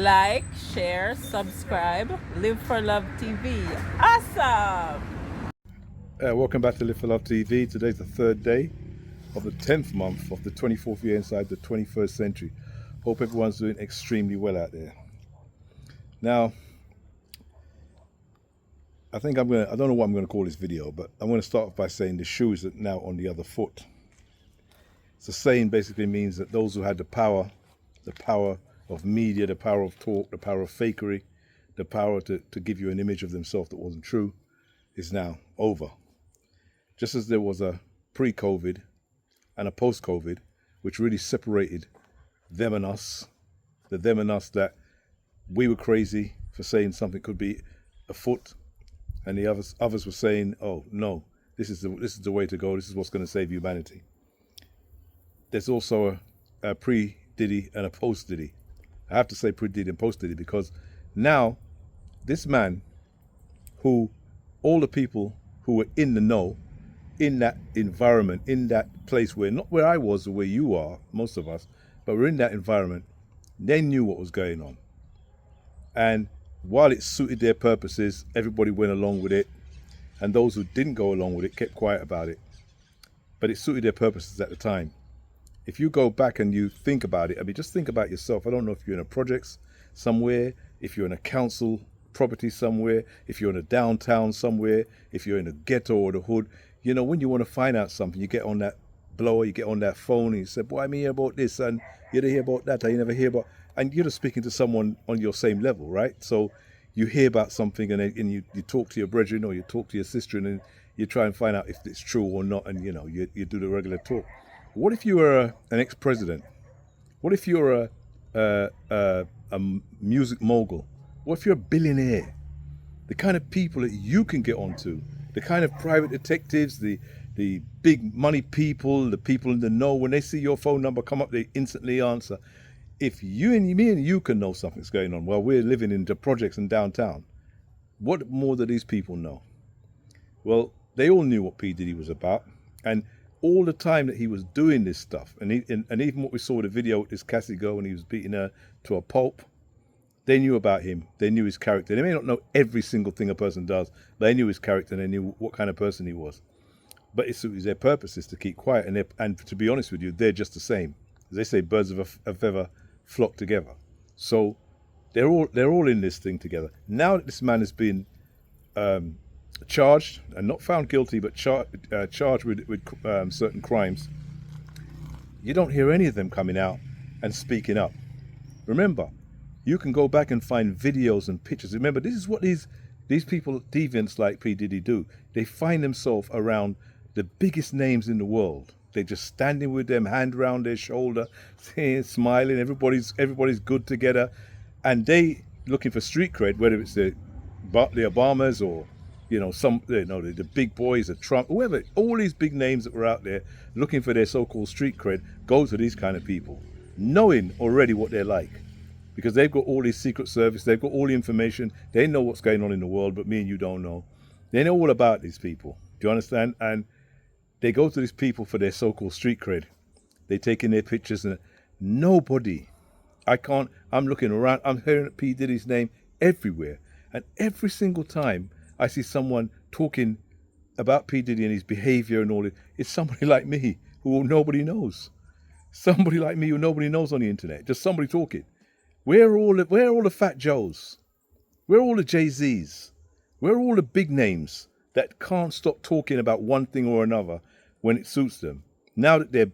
Like, share, subscribe. Live for Love TV. Awesome! Welcome back to Live for Love TV. Today's the third day of the 10th month of the 24th year inside the 21st century. Hope everyone's doing extremely well out there. Now, I don't know what I'm going to call this video, but I'm going to start off by saying the shoe is now on the other foot. It's a saying basically means that those who had the power of media, the power of talk, the power of fakery, the power to give you an image of themselves that wasn't true, is now over. Just as there was a pre-COVID and a post-COVID, which really separated them and us, that we were crazy for saying something could be afoot, and the others were saying, "Oh no, this is the way to go. This is what's going to save humanity." There's also a pre-Diddy and a post-Diddy. I have to say pre-Diddy and post-Diddy because now this man, who all the people who were in the know, in that environment, in that place where, not where I was or where you are, most of us, but we're in that environment, they knew what was going on. And while it suited their purposes, everybody went along with it. And those who didn't go along with it kept quiet about it. But it suited their purposes at the time. If you go back and you think about it, I mean, just think about yourself. I don't know if you're in a projects somewhere, if you're in a council property somewhere, if you're in a downtown somewhere, if you're in a ghetto or the hood. You know, when you want to find out something, you get on that blower, you get on that phone, and you say, "Boy, I'm here about this, and you don't hear about that, and you never hear about," and you're just speaking to someone on your same level, right? So you hear about something, and you talk to your brethren or you talk to your sister, and you try and find out if it's true or not, and you know, you do the regular talk. What if you were an ex-president? What if you're a music mogul? What if you're a billionaire? The kind of people that you can get onto, the kind of private detectives, the big money people, the people in the know, when they see your phone number come up, they instantly answer. If me and you can know something's going on while we're living in the projects in downtown, what more do these people know? Well, they all knew what P. Diddy was about, and all the time that he was doing this stuff, and even what we saw the video with this Cassie girl when he was beating her to a pulp, they knew about him. They knew his character. They may not know every single thing a person does, but they knew his character and they knew what kind of person he was. But it was their purpose is to keep quiet, and to be honest with you, they're just the same. As they say, birds of a feather flock together. So they're all in this thing together. Now that this man has been charged and not found guilty, but charged with certain crimes, you don't hear any of them coming out and speaking up. Remember, you can go back and find videos and pictures. Remember, this is what these people, deviants like P. Diddy, do. They find themselves around the biggest names in the world. They're just standing with them, hand around their shoulder, smiling. Everybody's good together, and they looking for street cred, whether it's the Obamas or the big boys, the Trump, whoever. All these big names that were out there looking for their so-called street cred go to these kind of people, knowing already what they're like. Because they've got all these secret service, they've got all the information, they know what's going on in the world, but me and you don't know. They know all about these people. Do you understand? And they go to these people for their so-called street cred. They take in their pictures and I'm looking around, I'm hearing P. Diddy's name everywhere. And every single time I see someone talking about P. Diddy and his behavior and all it, it's somebody like me who nobody knows. Somebody like me who nobody knows on the internet. Just somebody talking. Where are all the Fat Joes? Where are all the Jay-Z's? Where are all the big names that can't stop talking about one thing or another when it suits them? Now that their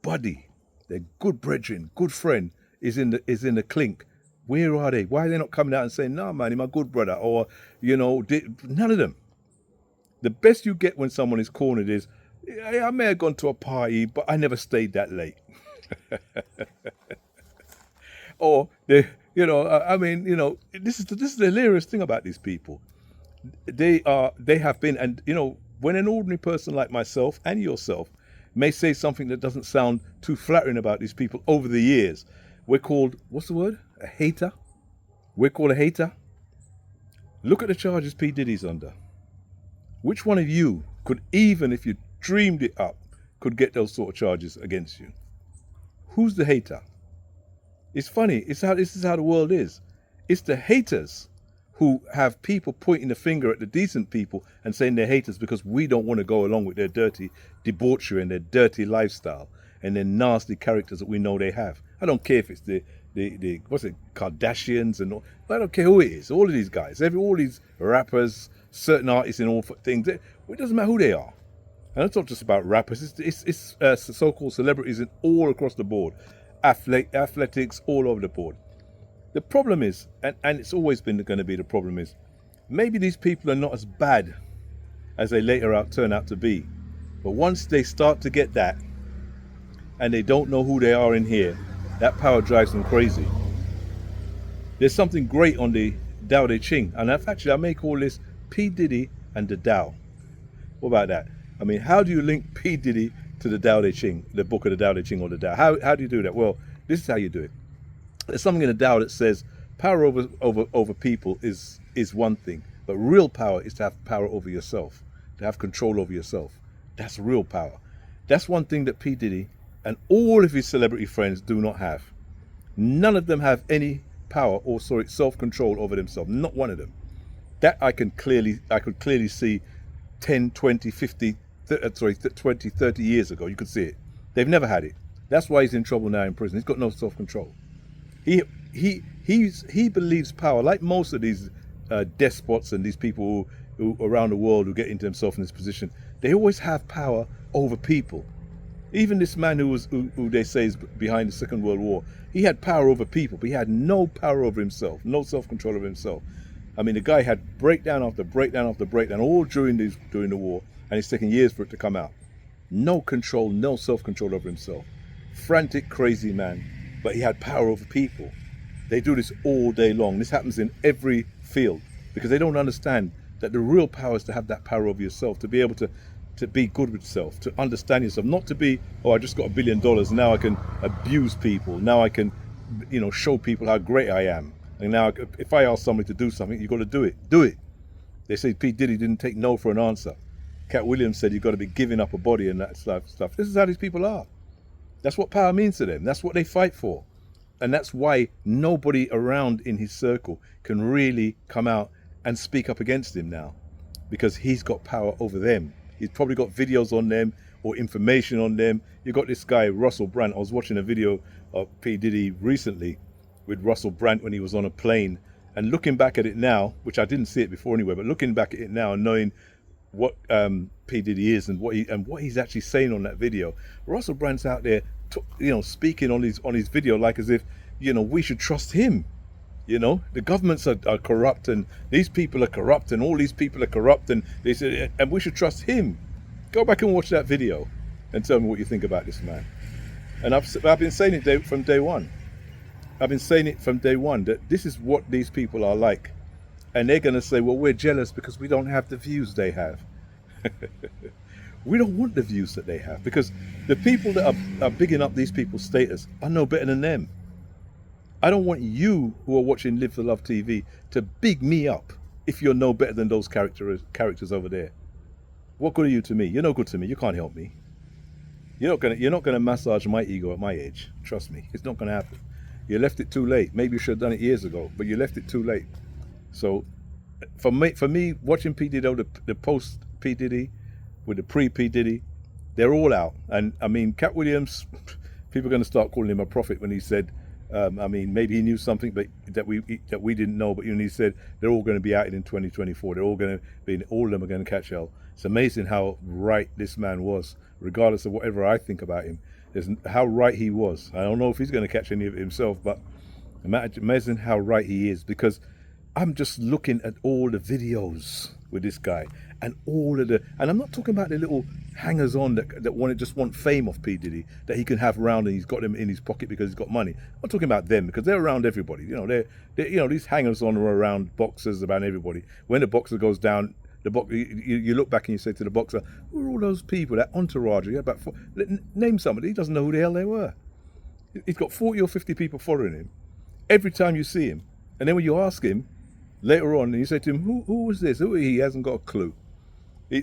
buddy, their good brethren, good friend is in the clink, where are they? Why are they not coming out and saying, "No, man, he's my good brother"? Or none of them. The best you get when someone is cornered is, "I may have gone to a party, but I never stayed that late." Or this is the hilarious thing about these people. They have been, and when an ordinary person like myself and yourself may say something that doesn't sound too flattering about these people over the years, we're called, what's the word? A hater? We're called a hater. Look at the charges P. Diddy's under. Which one of you could, even if you dreamed it up, could get those sort of charges against you? Who's the hater? It's funny. This is how the world is. It's the haters who have people pointing the finger at the decent people and saying they're haters because we don't want to go along with their dirty debauchery and their dirty lifestyle and their nasty characters that we know they have. I don't care if it's the Kardashians and all. I don't care who it is. All of these guys, all these rappers, certain artists and all things. It doesn't matter who they are. And it's not just about rappers. It's so-called celebrities in all across the board, athletics all over the board. The problem is, and it's always been going to be the problem is, maybe these people are not as bad as they later turn out to be. But once they start to get that, and they don't know who they are in here, that power drives them crazy. There's something great on the Tao De Ching, and actually I may call this P. Diddy and the Tao. What about that? I mean, how do you link P. Diddy to the Tao De Ching, the book of the Tao De Ching or the Tao? How do you do that? Well, this is how you do it. There's something in the Tao that says power over people is one thing, but real power is to have power over yourself, to have control over yourself. That's real power. That's one thing that P. Diddy and all of his celebrity friends do not have. None of them have any power or self-control over themselves. Not one of them. That I could clearly see 10, 20, 50, 20, 30 years ago. You could see it. They've never had it. That's why he's in trouble now in prison. He's got no self-control. He believes power, like most of these despots and these people who around the world who get into themselves in this position. They always have power over people. Even this man who they say is behind the Second World War, he had power over people, but he had no power over himself, no self-control over himself. I mean, the guy had breakdown after breakdown after breakdown, all during the war, and it's taken years for it to come out. No control, no self-control over himself. Frantic, crazy man, but he had power over people. They do this all day long. This happens in every field because they don't understand that the real power is to have that power over yourself, to be able to be good with yourself, to understand yourself, not to be, oh, I just got $1 billion, now I can abuse people, now I can, show people how great I am. And now if I ask somebody to do something, you've got to do it. Do it. They say P. Diddy didn't take no for an answer. Cat Williams said you've got to be giving up a body and that stuff. This is how these people are. That's what power means to them. That's what they fight for. And that's why nobody around in his circle can really come out and speak up against him now, because he's got power over them. He's probably got videos on them or information on them. You got this guy, Russell Brand. I was watching a video of P. Diddy recently with Russell Brand when he was on a plane, and looking back at it now, which I didn't see it before anyway, but looking back at it now and knowing what P. Diddy is and what he's actually saying on that video, Russell Brand's out there, speaking on his video like as if we should trust him. The governments are corrupt, and these people are corrupt, and all these people are corrupt, and they said, and we should trust him. Go back and watch that video, and tell me what you think about this man. And I've been saying it from day one. I've been saying it from day one that this is what these people are like, and they're going to say, well, we're jealous because we don't have the views they have. We don't want the views that they have, because the people that are bigging up these people's status are no better than them. I don't want you who are watching Live for Love TV to big me up if you're no better than those characters over there. What good are you to me? You're no good to me. You can't help me. You're not gonna massage my ego at my age. Trust me, it's not gonna happen. You left it too late. Maybe you should have done it years ago, but you left it too late. So, for me, watching P. Diddy, the post P. Diddy with the pre P. Diddy, they're all out. And I mean, Cat Williams, people are going to start calling him a prophet when he said, maybe he knew something but that we didn't know, but he said they're all going to be out in 2024. They're all going to be, all of them are going to catch hell. It's amazing how right this man was, regardless of whatever I think about him. How right he was. I don't know if he's going to catch any of it himself, but imagine how right he is, because I'm just looking at all the videos with this guy and and I'm not talking about the little hangers-on that just want fame off P. Diddy that he can have around and he's got them in his pocket because he's got money. I'm not talking about them, because they're around everybody. These hangers-on are around boxers, about everybody. When the boxer goes down, you look back and you say to the boxer, who are all those people, that entourage? Name somebody. He doesn't know who the hell they were. He's got 40 or 50 people following him every time you see him. And then when you ask him later on and you say to him, who was this? Who? He hasn't got a clue.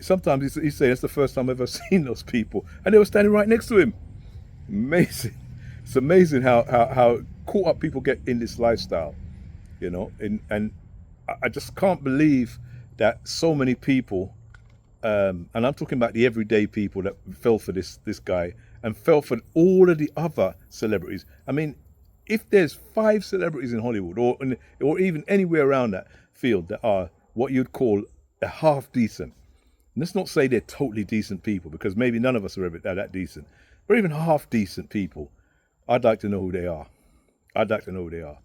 Sometimes he's saying, that's the first time I've ever seen those people. And they were standing right next to him. Amazing. It's amazing how caught up people get in this lifestyle, you know, and I just can't believe that so many people, and I'm talking about the everyday people that fell for this guy and fell for all of the other celebrities. I mean, if there's 5 celebrities in Hollywood or even anywhere around that field that are what you'd call a half decent, let's not say they're totally decent people, because maybe none of us are ever that decent, but even half decent people, I'd like to know who they are. I'd like to know who they are.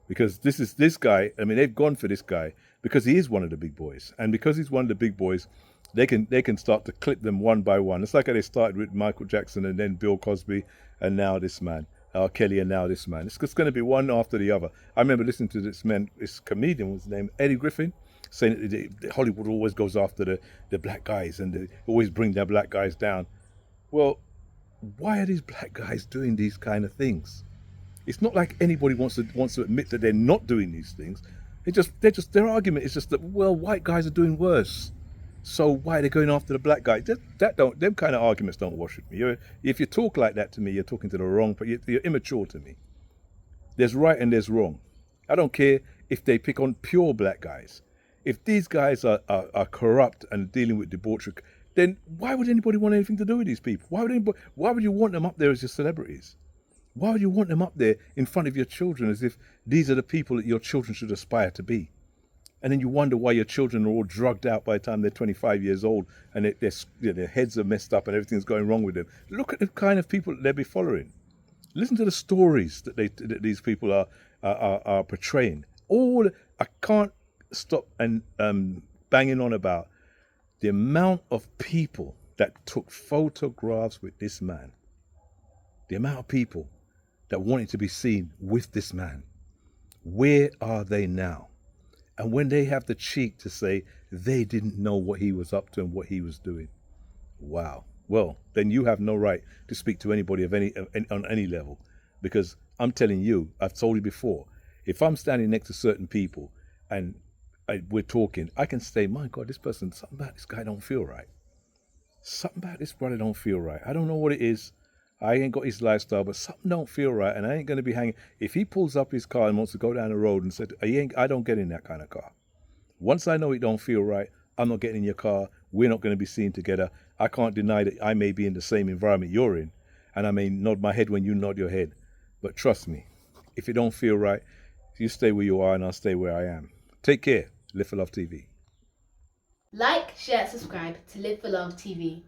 Because this guy, I mean, they've gone for this guy because he is one of the big boys. And because he's one of the big boys, they can start to clip them one by one. It's like how they started with Michael Jackson and then Bill Cosby and now this man, R. Kelly and now this man. It's just going to be one after the other. I remember listening to this comedian, was named Eddie Griffin, saying that Hollywood always goes after the black guys and they always bring their black guys down. Well, why are these black guys doing these kind of things? It's not like anybody wants to admit that they're not doing these things. Their argument is just that, well, white guys are doing worse, so why are they going after the black guy? Them kind of arguments don't wash with me. If you talk like that to me, you're talking to the wrong, but you're immature to me. There's right and there's wrong. I don't care if they pick on pure black guys. If these guys are corrupt and dealing with debauchery, then why would anybody want anything to do with these people? Why would you want them up there as your celebrities? Why would you want them up there in front of your children as if these are the people that your children should aspire to be? And then you wonder why your children are all drugged out by the time they're 25 years old and their heads are messed up and everything's going wrong with them. Look at the kind of people that they'll be following. Listen to the stories that these people are portraying. I can't stop and banging on about the amount of people that took photographs with this man. The amount of people that wanted to be seen with this man. Where are they now? And when they have the cheek to say they didn't know what he was up to and what he was doing. Wow. Well, then you have no right to speak to anybody on any level. Because I'm telling you, I've told you before, if I'm standing next to certain people and we're talking, I can say, my God, something about this guy don't feel right. Something about this brother don't feel right. I don't know what it is. I ain't got his lifestyle, but something don't feel right, and I ain't going to be hanging. If he pulls up his car and wants to go down the road and said, I don't get in that kind of car. Once I know it don't feel right, I'm not getting in your car. We're not going to be seen together. I can't deny that I may be in the same environment you're in, and I may nod my head when you nod your head. But trust me, if it don't feel right, you stay where you are and I'll stay where I am. Take care. Live for Love TV. Like, share, subscribe to Live for Love TV.